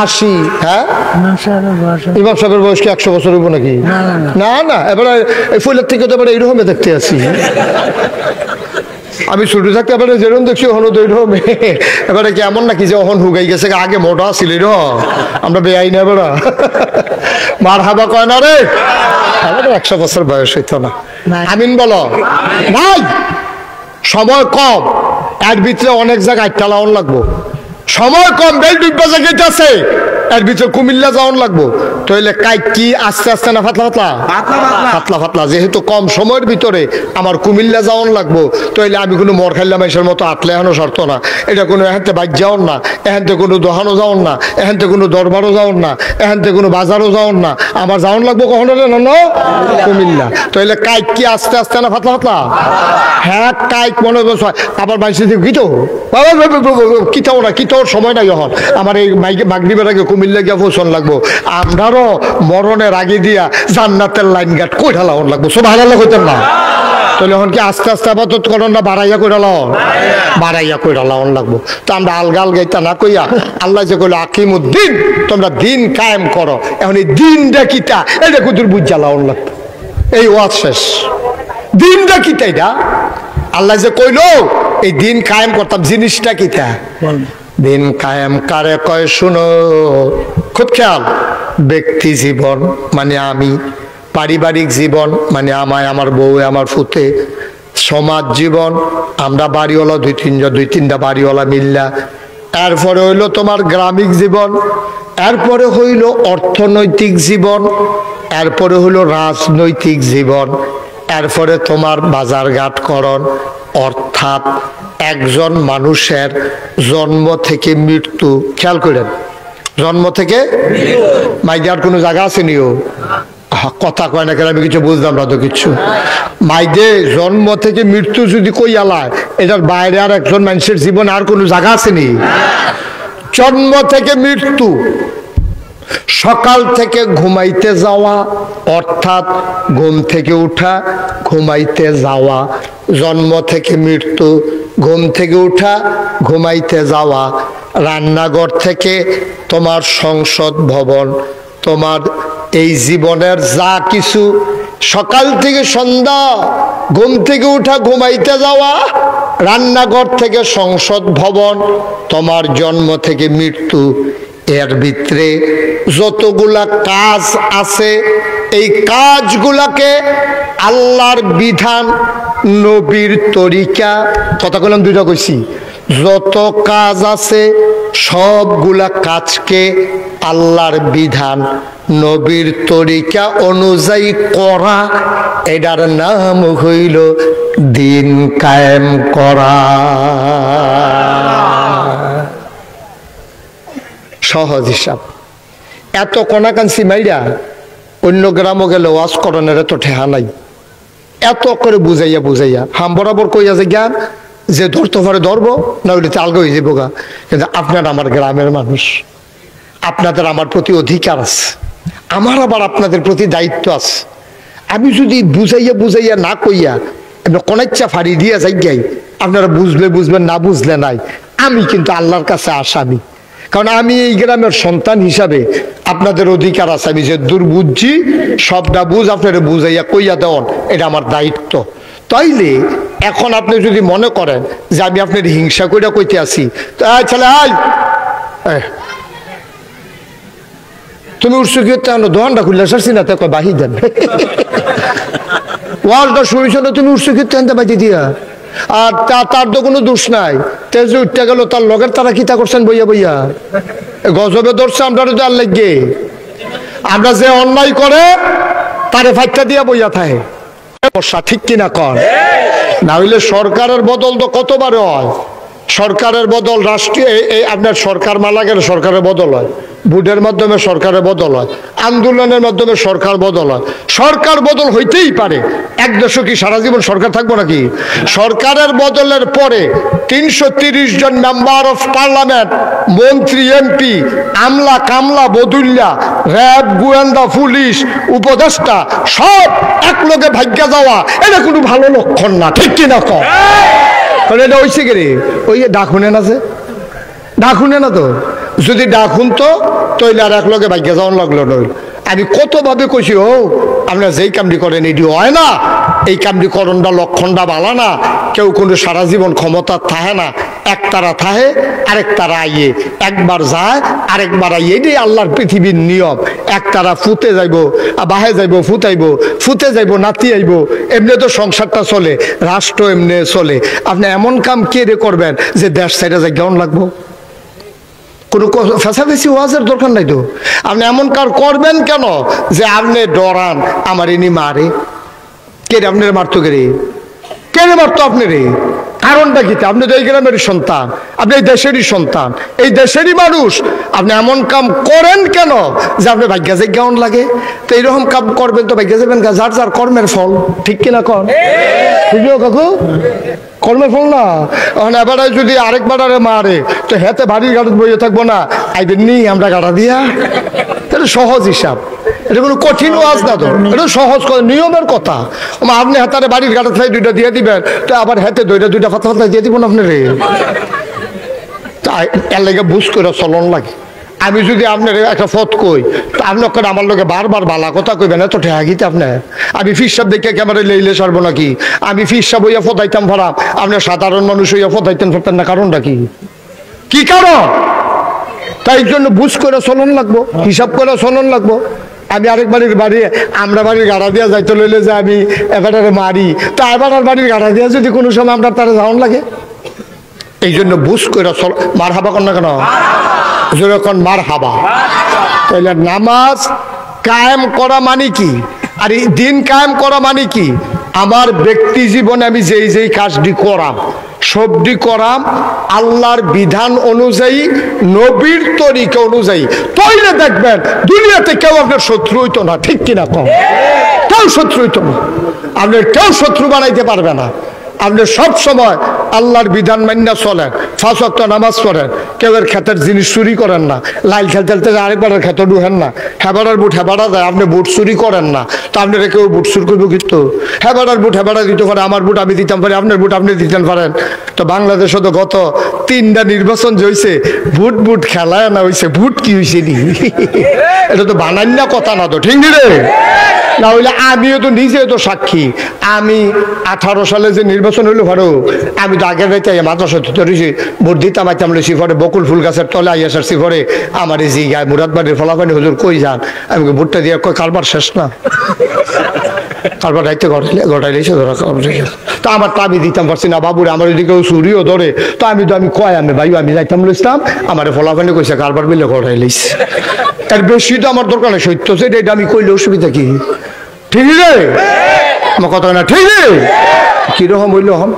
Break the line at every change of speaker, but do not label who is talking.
80। হ্যাঁ, ইমাম সাহেবের বয়স কি 100 বছর হইব নাকি? না না, এবারে এই ফুলের থেকে তো এবারে এইরকমে দেখতে আছি। আমি ছোট থাকতে এবারে যেরকম দেখছি ওখানে তো এইরকম। এবারে কি এমন নাকি যে ওখান হুগাই গেছে, আগে মোটা ছিল আমরা বেআই না এবার মার হাবা কয় না রে, আমাদের 100 বছর বয়স হইতো না। আমিন বলো। নাই, সময় কম, এর ভিতরে অনেক জায়গায় টালাওন লাগবো। সময় কম, বেল ডুববা জায়গাছে, এর ভিতরে কুমিল্লা যাওয়ান লাগবো। তাহলে কাইক কি আস্তে আস্তে না পাতলা পাতলা? পাতলা পাতলা। যেহেতু কম সময়ের ভিতরে আমার কুমিল্লা যাওয়ান লাগবো, তাহলে আমি কোনো মর খাইলাম এসের মতো আটলে এখনো শর্ত না। এটা কোনো এখানতে বাইক যাওয়ান না, এখানতে কোনো দোকানও যাওয়ান না, এখানতে কোনো দরবারও যাওয়ান না, এখানতে কোনো বাজারও যাওয়ান না। আমার যাওয়ান লাগবো কখনো না কুমিল্লা। তাহলে কাইক কি আস্তে আস্তে না পাতলা পাতলা? হ্যাঁ, কাইক মনে হয় আবার বাইশে কিতো কিতাও না, কিতাওর সময় নাই এখন। আমার এই মাগরিবের আগে কুমিল্লা গিয়া পৌঁছন লাগবো। আমরারও মরণের আগে দিয়া জান্নাতের লাইন গাট কই ঢালাওন লাগবো। সব হারালে হইতেন না। তাহলে এখন কি আস্তে আস্তে আপাতত করেন না বাড়াইয়া কই ঢালাওন? বাড়াইয়া কই ঢালাওন লাগবো। তো আমরা আলগা আলগাইতা না কইয়া আল্লাহ যে কইলো আকিমুদ্দিন, তোমরা দিন কায়েম করো। এখন এই দিনটা কিতা এটা কুতুর বুঝ জ্বালাওন লাগবে। এই ওয়াজ শেষ। দিনটা কিতা এটা? আল্লাহ যে কইলো এই দিন কায়েম করতাম, জিনিসটা কিতা? দিন কায়েম কারে কয় শুনো, খুব খেয়াল। ব্যক্তি জীবন মানে আমি, পারিবারিক জীবন মানে আমায়, আমার বউ, আমার ফুতে, সমাজ জীবন আমরা বাড়িওয়ালা দুই তিনটা বাড়িওয়ালা মিল্লা, এরপরে হইলো তোমার গ্রামিক জীবন, এরপরে হইল অর্থনৈতিক জীবন, এরপরে হইল রাজনৈতিক জীবন, এরপরে তোমার বাজারঘাটকরণ। অর্থাৎ একজন মানুষের জন্ম থেকে মৃত্যু, খেয়াল করেন, জন্ম থেকে মাইদার কোনো জায়গা আছে নিও? কথা কয় না কেন, আমি কিছু বুঝলাম না তো কিছু। মাইদে জন্ম থেকে মৃত্যু যদি কই আলায়, এটার বাইরে আর একজন মানুষের জীবন আর কোনো জায়গা আছে নি? জন্ম থেকে মৃত্যু, সকাল থেকে ঘুমাইতে যাওয়া, অর্থাৎ ঘুম থেকে উঠা, ঘুমাইতে যাওয়া, জন্ম থেকে মৃত্যু, ঘুম থেকে উঠা, ঘুমাইতে যাওয়া, রান্নাঘর থেকে তোমার সংসদ ভবন, তোমার এই জীবনের যা কিছু, সকাল থেকে সন্ধ্যা, ঘুম থেকে উঠা, ঘুমাইতে যাওয়া, রান্নাঘর থেকে সংসদ ভবন, তোমার জন্ম থেকে মৃত্যু, এর ভিতরে যতগুলা কাজ আছে, এই কাজগুলাকে আল্লাহর বিধান, নবীর তরিকা, কথা বললাম দুইটা কইছি, যত কাজ আছে সবগুলা কাজকে আল্লাহর বিধান, নবীর তরিকা অনুযায়ী করা, এটার নাম হইল দিন কায়েম করা। সহজ হিসাব। এত কনাকাঞ্চি মাইরা অন্য গ্রামও গেলে ওয়াজ করণের এত ঠেহা নাই। এত করে বুঝাইয়া বুঝাইয়া হাম বরাবর কইয়া যে জ্ঞান যে ধরতে পারে ধরবো, না হইলে আলগা হয়ে যাবো গা। কিন্তু আপনার আমার গ্রামের মানুষ, আপনাদের আমার প্রতি অধিকার আছে, আমার আবার আপনাদের প্রতি দায়িত্ব আছে। আমি যদি বুঝাইয়া বুঝাইয়া না কইয়া আপনার কোনাইচ্ছা ফাড়ি দিয়া যাই গাই, আপনারা বুঝলে বুঝবেন, না বুঝলে নাই। আমি কিন্তু আল্লাহর কাছে আসামি, কারণ আমি এই গ্রামের সন্তান হিসাবে আপনাদের অধিকার আছে। আমি যে দূর বুঝছি সবটা বুঝ আপনারা বুঝাইয়া কইয়া দেওয়ান, এটা আমার দায়িত্ব। তাইলে এখন আপনি যদি মনে করেন যে আমি আপনার হিংসা কইরা কইতে আসি, তো ছেলে আয় তুমি উঠছো কি দোকানটা খুললে সারছি না, তো বাহি দেন ওয়াজটা শুনেছ না, তুমি উঠছো কি বাজি দিয়া। আর তার তো কোনো দোষ নাই, তেজে উঠতে গেল তার লগের তারা কিতা করছেন বইয়া বইয়া গজবে ধরছে। আমরা তো আর লাগে আমরা যে অন্যায় করে তারে ফাইটটা দিয়া বইয়া থাকে, ঠিক কিনা কর? না হইলে সরকারের বদল তো কতবার হয়। সরকারের বদল রাষ্ট্রীয়, আপনার সরকার মারা গেলে সরকারের বদল হয়, ভোটের মাধ্যমে সরকারের বদল হয়, আন্দোলনের মাধ্যমে সরকার বদল হয়। সরকার বদল হইতেই পারে, এক দেশে কি সারা জীবন সরকার থাকবো নাকি? সরকারের বদলের পরে 330 জন মেম্বার অফ পার্লামেন্ট, মন্ত্রী, এমপি, আমলা কামলা বদুল্লা, র্যাব, গোয়েন্দা, পুলিশ, উপদেষ্টা সব এক লগে ভাগ্যা যাওয়া, এটা কোনো ভালো লক্ষণ না, ঠিক কিনা কর? এটা হয়েছে কি রে? ওই ডাকুনে না, যে ডাকুনে না তো যদি ডাকুন তো তৈলে আর এক লগে ভাগ্য যাওয়ান লাগলো নই। আমি কতভাবে কইছি ও আপনারা যেই কামটি করেন এটি হয় না, এই কামটি করণটা লক্ষণটা বালা না। কেউ কোনো সারা জীবন ক্ষমতা থাহে না, একতারা থাহে আরেক তারা আইয়ে, একবার যায় আরেকবার আইয়ে, এটাই আল্লাহর পৃথিবীর নিয়ম। একতারা ফুতে যাইব বাহে যাইব, ফুতাইব ফুতে যাইব নাতি আইব, এমনি তো সংসারটা চলে, রাষ্ট্র এমনি চলে। আপনি এমন কাম কে রে করবেন যে দেশ সাইডে যাই কেমন লাগবো? কোনো ফেসাফেসি ওয়াজের দরকার নাই তো। আপনি এমন কার করবেন কেন যে আপনি ডরান আমার ইনি মারে? কে রে আপনার মারতো? কে রে মারতো আপনি রে? কারণটা কি? আপনি তো এই গ্রামেরই সন্তান, আপনি এই দেশেরই সন্তান, এই দেশেরই মানুষ। আপনি এমন কাম করেন কেন যে আপনি ভাগ্যা যে কেমন লাগে? তো এইরকম কাম করবেন তো ভাগ্যা যাবেন, যার যার কর্মের ফল। ঠিক কিনা কর? বুঝলো কাকু? কর্মের ফল না। এবারে যদি আরেকবার মারে তো হেতে বাড়ির গাড়ি বইয়ে থাকবো না, আইবেন নি আমরা গাড়া দিয়া। এটা সহজ হিসাব, এটা কোনো কঠিন ওয়াজ না তো, এটা সহজ নিয়মের কথা। আপনি হাতারে বাড়ির গাড়ি থেকে দুইটা দিয়ে দিবেন, তো আবার হাতে দুইটা ফাতা ফাতা দিয়ে দিব না আপনি রে। এর লাগে বুঝ করে চলন লাগে। আমি যদি আপনার একটা ফত কই তো আপনি আমার লোকে বারবার বালা কথা কইবেন, এত ঠেহাগিতে আপনার। আমি ফিরসাব দেখে ক্যামেরায় লেইলে সারবো নাকি? আমি ফিরসাব হইয়া ফদাইতাম ভাড়াম, আপনার সাধারণ মানুষ হইয়া ফদাইতেন ফেরতেন না। কারণটা কি? কি কারণ? তাই জন্য বুঝ করে চলন লাগবো, হিসাব করে চলন লাগবো। আমি আরেক বাড়ির বাড়ি আমরা বাড়ির গাড়া দিয়া যাইতে লইলে যে আমি এবারে মারি, তা এবার বাড়ির গাড়া দিয়া যদি কোনো সময় আপনার তারা যাওয়ান লাগে, এই জন্য বুঝ করে চল। মার হাবা কর না কেন? যখন মার হাবা। তাইলে নামাজ কায়েম করা মানে কি? আর এই দিন কায়েম করা মানে কি? আমার ব্যক্তি জীবনে আমি যেই যেই কাজটি করাম সবটি করাম আল্লাহর বিধান অনুযায়ী, নবীর তরিকা অনুযায়ী। তাইলে দেখবেন দুনিয়াতে কেউ আপনার শত্রু হইতো না। ঠিক কিনা কম? কেউ শত্রু হইতো না, আপনার কেউ শত্রু বানাইতে পারবে না। আপনি সব সময় আল্লাহর বিধান মান্যা চলেন, 5 ওয়াক্ত নামাজ পড়েন, কেউ এর ক্ষেতের জিনিস চুরি করেন না, লাইল খেলতে আরেকবারের ক্ষেতে ঢুকেন না, হেবাড়ার বুট হেবাড়া দেয়, আপনি বুট চুরি করেন না। তো আপনারা কেউ বুট চুরি করবো কিন্তু? হেবাড়ার বুট হেবাড়া দিতে পারে, আমার বুট আমি দিতাম পারি, আপনার বুট আপনি দিতে পারেন। তো বাংলাদেশে তো গত 3টা নির্বাচন যে হয়েছে, বুট খেলায় না হয়েছে, বুট কি হয়েছে নি? এটা তো বানান্যা কথা না তো, ঠিক নি রে? না হইলে আমিও তো নিজেও তো সাক্ষী। আমি 18 সালে যে নির্বাচন হইলো ভালো, আমি তো আগের রাইতে মাদ্রাসা ধরেছি, ভোট দিতাম আইতাম লেছি, পরে বকুল ফুল গাছের তলে আই আসারছি, পরে আমার এই যে গায়ে মুরাদবাড়ির ফলাফানি হুজুর কই যান? আমি ভোটটা দিয়ে কই কারবার শেষ না, কারবার রাইতে ঘটাইলেছে ধরা। তো আমার তো আমি দিতাম পারছি না বাবুরে, আমার ওইদিকে চুরিও ধরে। তো আমি কয় আমি ভাই আমি যাইতাম লইতাম, আমার ফলাফানি কইছে কারবার মিলে ঘটাইলেছে। এর বেশি তো আমার দরকার নেই, সত্য সেটা আমি কইলে অসুবিধা কি? ঠিক রে আমার কথা না? ঠিক রে? কিরকম হইল হম